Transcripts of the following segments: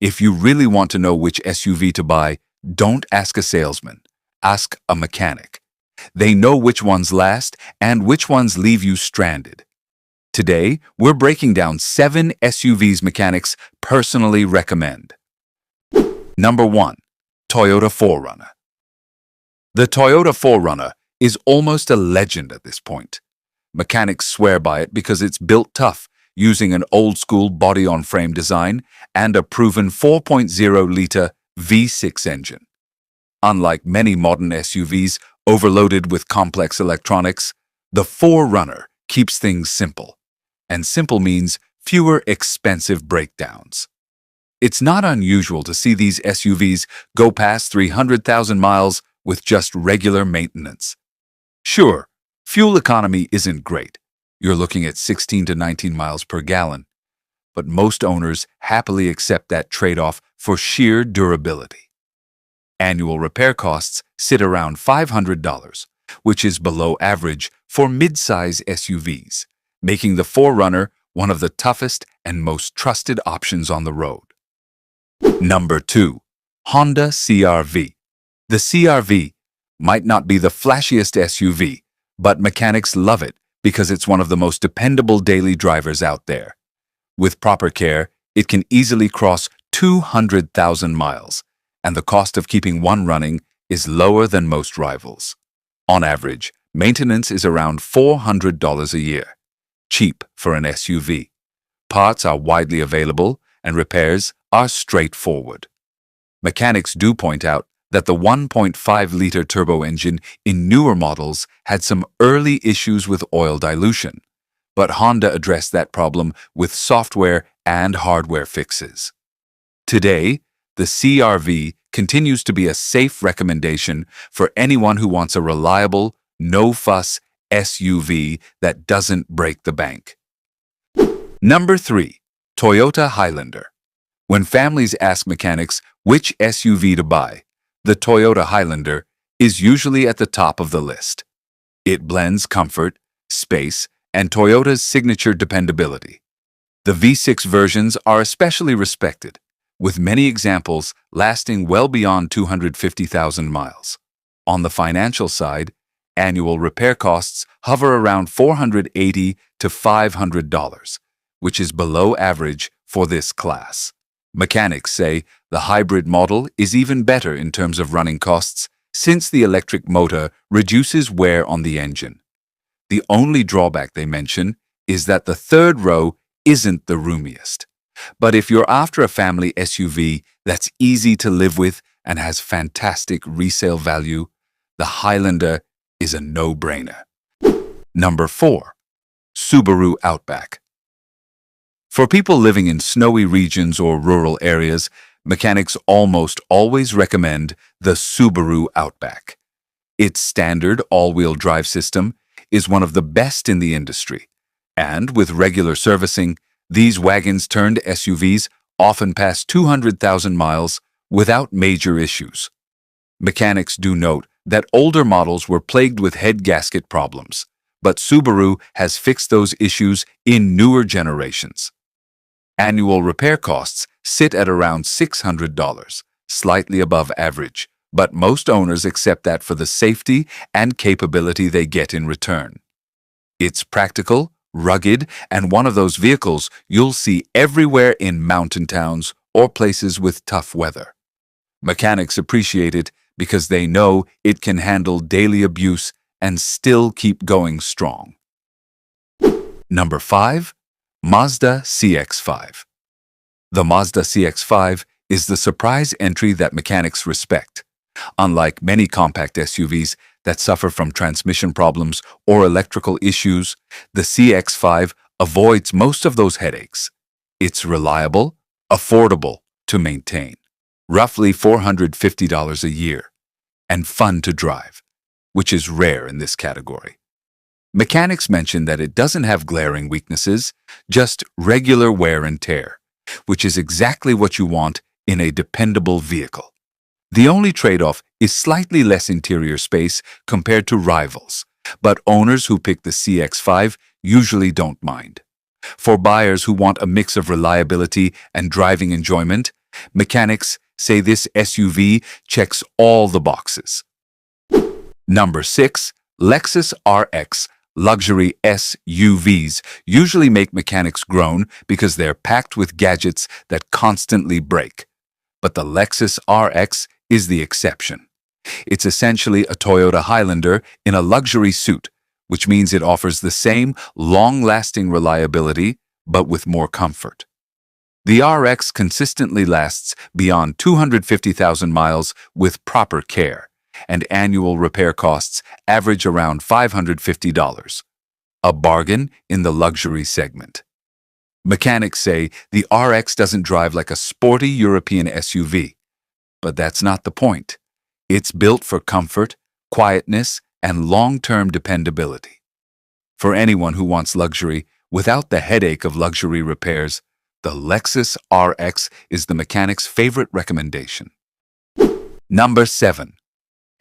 If you really want to know which SUV to buy, don't ask a salesman. Ask a mechanic. They know which ones last and which ones leave you stranded. Today, we're breaking down 7 SUVs mechanics personally recommend. Number 1. Toyota 4Runner. The Toyota 4Runner is almost a legend at this point. Mechanics swear by it because it's built tough, using an old-school body-on-frame design and a proven 4.0-liter V6 engine. Unlike many modern SUVs overloaded with complex electronics, the 4Runner keeps things simple. And simple means fewer expensive breakdowns. It's not unusual to see these SUVs go past 300,000 miles with just regular maintenance. Sure, fuel economy isn't great. You're looking at 16 to 19 miles per gallon. But most owners happily accept that trade-off for sheer durability. Annual repair costs sit around $500, which is below average for mid-size SUVs, making the 4Runner one of the toughest and most trusted options on the road. Number 2. Honda CR-V. The CR-V might not be the flashiest SUV, but mechanics love it because it's one of the most dependable daily drivers out there. With proper care, it can easily cross 200,000 miles, and the cost of keeping one running is lower than most rivals. On average, maintenance is around $400 a year. Cheap for an SUV. Parts are widely available, and repairs are straightforward. Mechanics do point out that the 1.5-liter turbo engine in newer models had some early issues with oil dilution, but Honda addressed that problem with software and hardware fixes. Today, the CR-V continues to be a safe recommendation for anyone who wants a reliable, no-fuss SUV that doesn't break the bank. Number 3. Toyota Highlander. When families ask mechanics which SUV to buy, the Toyota Highlander is usually at the top of the list. It blends comfort, space, and Toyota's signature dependability. The V6 versions are especially respected, with many examples lasting well beyond 250,000 miles. On the financial side, annual repair costs hover around $480 to $500, which is below average for this class. Mechanics say the hybrid model is even better in terms of running costs since the electric motor reduces wear on the engine. The only drawback they mention is that the third row isn't the roomiest. But if you're after a family SUV that's easy to live with and has fantastic resale value, the Highlander is a no-brainer. Number 4. Subaru Outback. For people living in snowy regions or rural areas, mechanics almost always recommend the Subaru Outback. Its standard all-wheel drive system is one of the best in the industry, and with regular servicing, these wagons-turned SUVs often pass 200,000 miles without major issues. Mechanics do note that older models were plagued with head gasket problems, but Subaru has fixed those issues in newer generations. Annual repair costs sit at around $600, slightly above average, but most owners accept that for the safety and capability they get in return. It's practical, rugged, and one of those vehicles you'll see everywhere in mountain towns or places with tough weather. Mechanics appreciate it because they know it can handle daily abuse and still keep going strong. Number 5. Mazda CX-5. The Mazda CX-5 is the surprise entry that mechanics respect. Unlike many compact SUVs that suffer from transmission problems or electrical issues, the CX-5 avoids most of those headaches. It's reliable, affordable to maintain, roughly $450 a year, and fun to drive, which is rare in this category. Mechanics mention that it doesn't have glaring weaknesses, just regular wear and tear, which is exactly what you want in a dependable vehicle. The only trade-off is slightly less interior space compared to rivals, but owners who pick the CX-5 usually don't mind. For buyers who want a mix of reliability and driving enjoyment, Mechanics say this SUV checks all the boxes. Number 6. Lexus RX. Luxury SUVs usually make mechanics groan because they're packed with gadgets that constantly break. But the Lexus RX is the exception. It's essentially a Toyota Highlander in a luxury suit, which means it offers the same long-lasting reliability, but with more comfort. The RX consistently lasts beyond 250,000 miles with proper care, and annual repair costs average around $550. A bargain in the luxury segment. Mechanics say the RX doesn't drive like a sporty European SUV, but that's not the point. It's built for comfort, quietness, and long-term dependability. For anyone who wants luxury without the headache of luxury repairs, the Lexus RX is the mechanic's favorite recommendation. Number 7.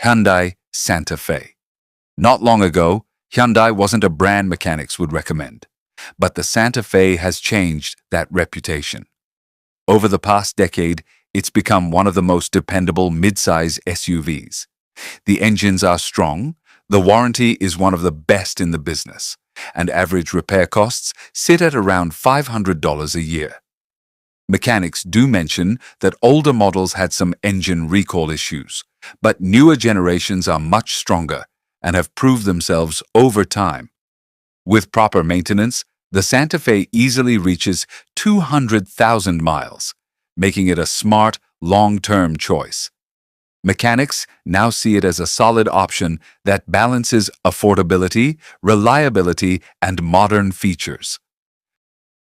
Hyundai Santa Fe. Not long ago, Hyundai wasn't a brand mechanics would recommend, but the Santa Fe has changed that reputation. Over the past decade, it's become one of the most dependable mid-size SUVs. The engines are strong, the warranty is one of the best in the business, and average repair costs sit at around $500 a year. Mechanics do mention that older models had some engine recall issues, but newer generations are much stronger and have proved themselves over time. With proper maintenance, the Santa Fe easily reaches 200,000 miles, making it a smart, long-term choice. Mechanics now see it as a solid option that balances affordability, reliability, and modern features.